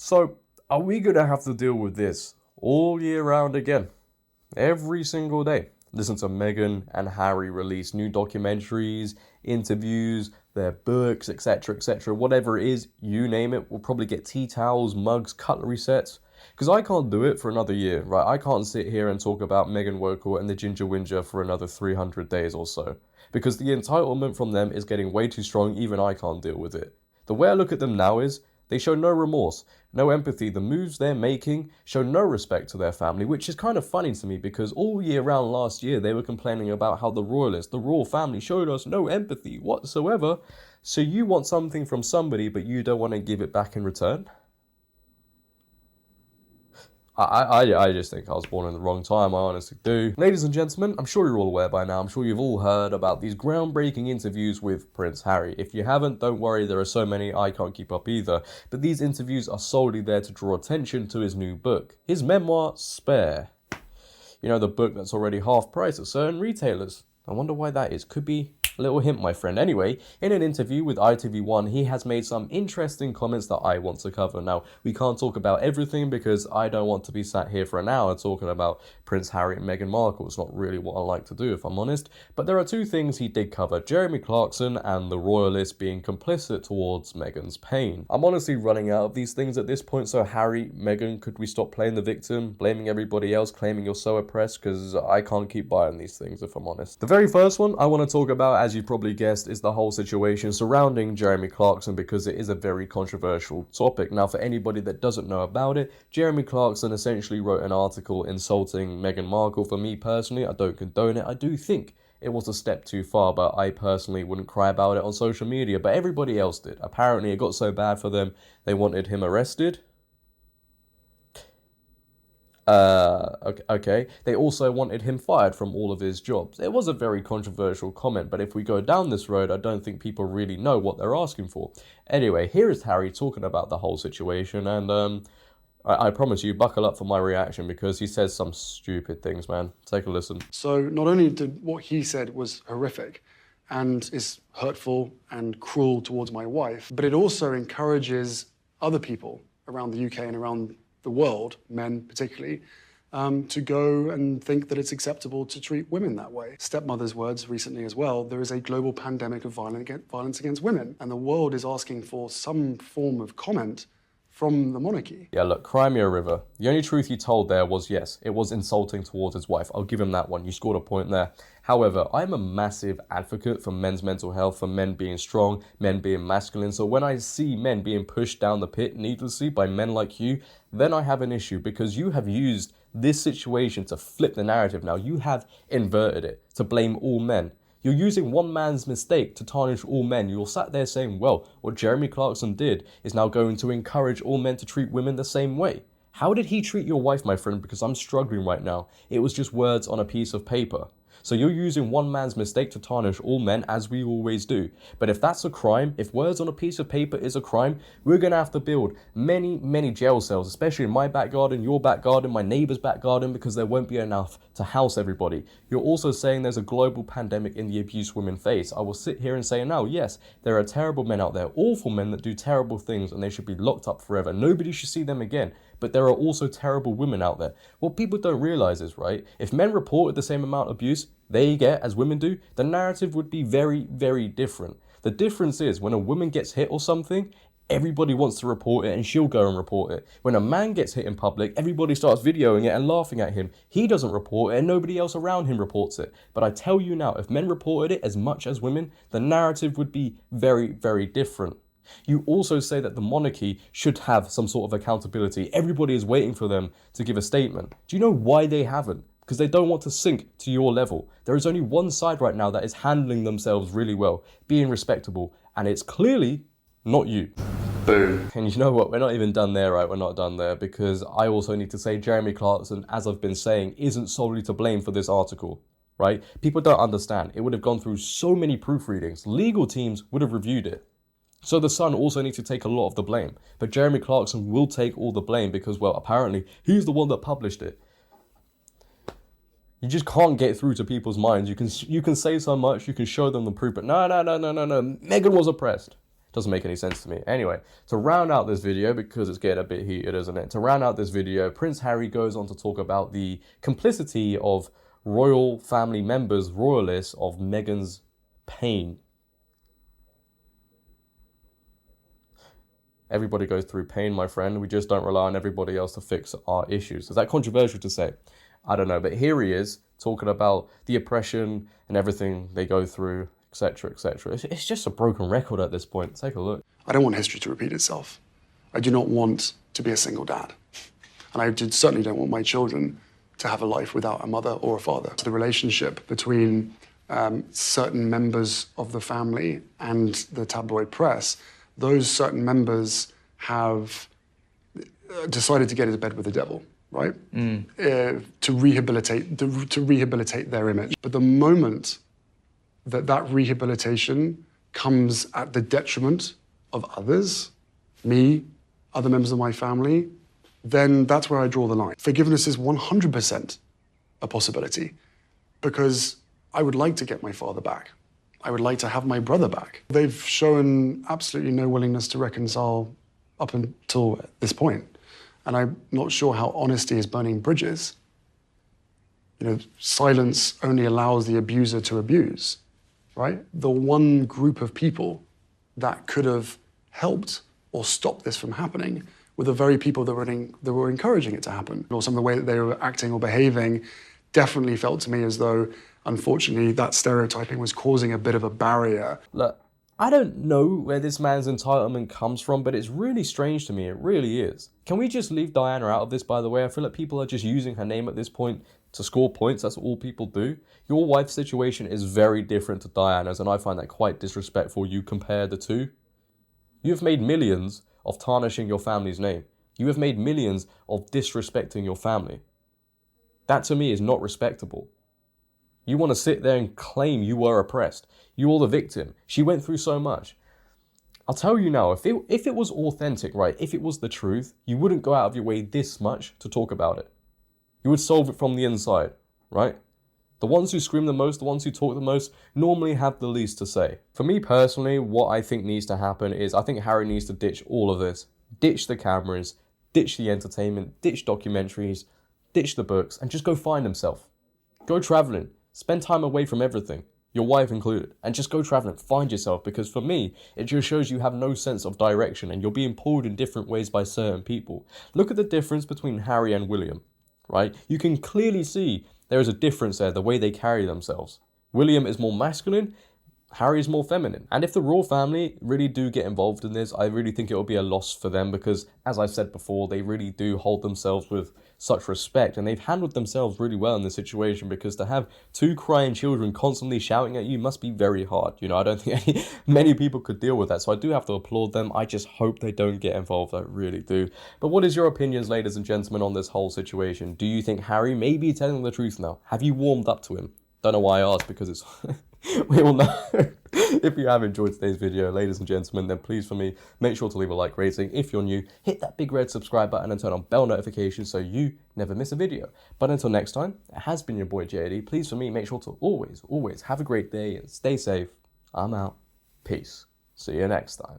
So, are we going to have to deal with this all year round again? Every single day. Listen to Meghan and Harry release new documentaries, interviews, their books, etc., whatever it is, you name it. We'll probably get tea towels, mugs, cutlery sets. Because I can't do it for another year, right? I can't sit here and talk about Meghan Markle and the Ginger Whinger for another 300 days or so. Because the entitlement from them is getting way too strong, even I can't deal with it. The way I look at them now is, they show no remorse, no empathy. The moves they're making show no respect to their family, which is kind of funny to me because all year round last year they were complaining about how the royalists, the royal family, showed us no empathy whatsoever. So you want something from somebody, but you don't want to give it back in return? I just think I was born in the wrong time, I honestly do. Ladies and gentlemen, I'm sure you're all aware by now, I'm sure you've all heard about these groundbreaking interviews with Prince Harry. If you haven't, don't worry, there are so many I can't keep up either. But these interviews are solely there to draw attention to his new book, his memoir, Spare. You know, the book that's already half price at certain retailers. I wonder why that is. Could be a little hint, my friend. Anyway, in an interview with ITV1, he has made some interesting comments that I want to cover. Now, we can't talk about everything because I don't want to be sat here for an hour talking about Prince Harry and Meghan Markle. It's not really what I like to do, if I'm honest. But there are two things he did cover. Jeremy Clarkson and the royalists being complicit towards Meghan's pain. I'm honestly running out of these things at this point. So Harry, Meghan, could we stop playing the victim, blaming everybody else, claiming you're so oppressed? Because I can't keep buying these things, if I'm honest. The very first one I want to talk about, as you probably guessed, is the whole situation surrounding Jeremy Clarkson, because it is a very controversial topic. Now, for anybody that doesn't know about it, Jeremy Clarkson essentially wrote an article insulting Meghan Markle. For me personally, I don't condone it. I do think it was a step too far, but I personally wouldn't cry about it on social media, but everybody else did. Apparently, it got so bad for them, they wanted him arrested. Okay. They also wanted him fired from all of his jobs. It was a very controversial comment, but if we go down this road, I don't think people really know what they're asking for. Anyway, here is Harry talking about the whole situation, and I promise you, buckle up for my reaction because he says some stupid things, man. Take a listen. So not only did what he said was horrific and is hurtful and cruel towards my wife, but it also encourages other people around the UK and around the world, men particularly, to go and think that it's acceptable to treat women that way. Stepmother's words recently as well, there is a global pandemic of violence against women, and the world is asking for some form of comment from the monarchy. Yeah, look, cry me a river. The only truth you told there was, yes, it was insulting towards his wife. I'll give him that one. You scored a point there. However, I'm a massive advocate for men's mental health, for men being strong, men being masculine. So when I see men being pushed down the pit needlessly by men like you, then I have an issue, because you have used this situation to flip the narrative now. You have inverted it to blame all men. You're using one man's mistake to tarnish all men. You're sat there saying, well, what Jeremy Clarkson did is now going to encourage all men to treat women the same way. How did he treat your wife, my friend? Because I'm struggling right now. It was just words on a piece of paper. So you're using one man's mistake to tarnish all men, as we always do. But if that's a crime, if words on a piece of paper is a crime, we're going to have to build many jail cells, especially in my back garden, your back garden, my neighbour's back garden, because there won't be enough to house everybody. You're also saying there's a global pandemic in the abuse women face. I will sit here and say now, yes, there are terrible men out there, awful men that do terrible things, and they should be locked up forever. Nobody should see them again. But there are also terrible women out there. What people don't realise is, right, if men reported the same amount of abuse they get as women do, the narrative would be very different. The difference is, when a woman gets hit or something, everybody wants to report it and she'll go and report it. When a man gets hit in public, everybody starts videoing it and laughing at him. He doesn't report it and nobody else around him reports it. But I tell you now, if men reported it as much as women, the narrative would be very different. You also say that the monarchy should have some sort of accountability. Everybody is waiting for them to give a statement. Do you know why they haven't? Because they don't want to sink to your level. There is only one side right now that is handling themselves really well, being respectable, and it's clearly not you. Boom. And you know what? We're not even done there, right? We're not done there, because I also need to say Jeremy Clarkson, as I've been saying, isn't solely to blame for this article, right? People don't understand. It would have gone through so many proofreadings. Legal teams would have reviewed it. So the Sun also needs to take a lot of the blame. But Jeremy Clarkson will take all the blame because, well, apparently he's the one that published it. You just can't get through to people's minds. You can say so much, you can show them the proof, but no. Meghan was oppressed. Doesn't make any sense to me. Anyway, to round out this video, because it's getting a bit heated, isn't it? To round out this video, Prince Harry goes on to talk about the complicity of royal family members, royalists, of Meghan's pain. Everybody goes through pain, my friend. We just don't rely on everybody else to fix our issues. Is that controversial to say? I don't know. But here he is talking about the oppression and everything they go through, etc., etc. It's just a broken record at this point. Take a look. I don't want history to repeat itself. I do not want to be a single dad. And I certainly don't want my children to have a life without a mother or a father. The relationship between certain members of the family and the tabloid press, those certain members have decided to get into bed with the devil, right? To rehabilitate their image. But the moment that rehabilitation comes at the detriment of others, me, other members of my family, then that's where I draw the line. Forgiveness is 100% a possibility, because I would like to get my father back. I would like to have my brother back. They've shown absolutely no willingness to reconcile up until this point. And I'm not sure how honesty is burning bridges. You know, silence only allows the abuser to abuse, right? The one group of people that could have helped or stopped this from happening were the very people that were encouraging it to happen. Or some of the way that they were acting or behaving definitely felt to me as though, unfortunately, that stereotyping was causing a bit of a barrier. Look, I don't know where this man's entitlement comes from, but it's really strange to me. It really is. Can we just leave Diana out of this, by the way? I feel like people are just using her name at this point to score points. That's all people do. Your wife's situation is very different to Diana's, and I find that quite disrespectful. You compare the two. You have made millions of tarnishing your family's name. You have made millions of disrespecting your family. That to me is not respectable. You want to sit there and claim you were oppressed. You're the victim. She went through so much. I'll tell you now, if it was authentic, right, if it was the truth, you wouldn't go out of your way this much to talk about it. You would solve it from the inside, right? The ones who scream the most, the ones who talk the most, normally have the least to say. For me personally, what I think needs to happen is I think Harry needs to ditch all of this. Ditch the cameras, ditch the entertainment, ditch documentaries, ditch the books, and just go find himself. Go traveling. Spend time away from everything, your wife included, and just go traveling, find yourself, because for me, it just shows you have no sense of direction and you're being pulled in different ways by certain people. Look at the difference between Harry and William, right? You can clearly see there is a difference there, the way they carry themselves. William is more masculine, Harry is more feminine. And if the royal family really do get involved in this, I really think it will be a loss for them because, as I've said before, they really do hold themselves with such respect and they've handled themselves really well in this situation, because to have two crying children constantly shouting at you must be very hard. You know, I don't think many people could deal with that. So I do have to applaud them. I just hope they don't get involved. I really do. But what is your opinions, ladies and gentlemen, on this whole situation? Do you think Harry may be telling the truth now? Have you warmed up to him? Don't know why I asked, because it's we all know. If you have enjoyed today's video, ladies and gentlemen, then please for me, make sure to leave a like rating. If you're new, hit that big red subscribe button and turn on bell notifications so you never miss a video. But until next time, it has been your boy JD. Please for me, make sure to always have a great day and stay safe. I'm out. Peace. See you next time.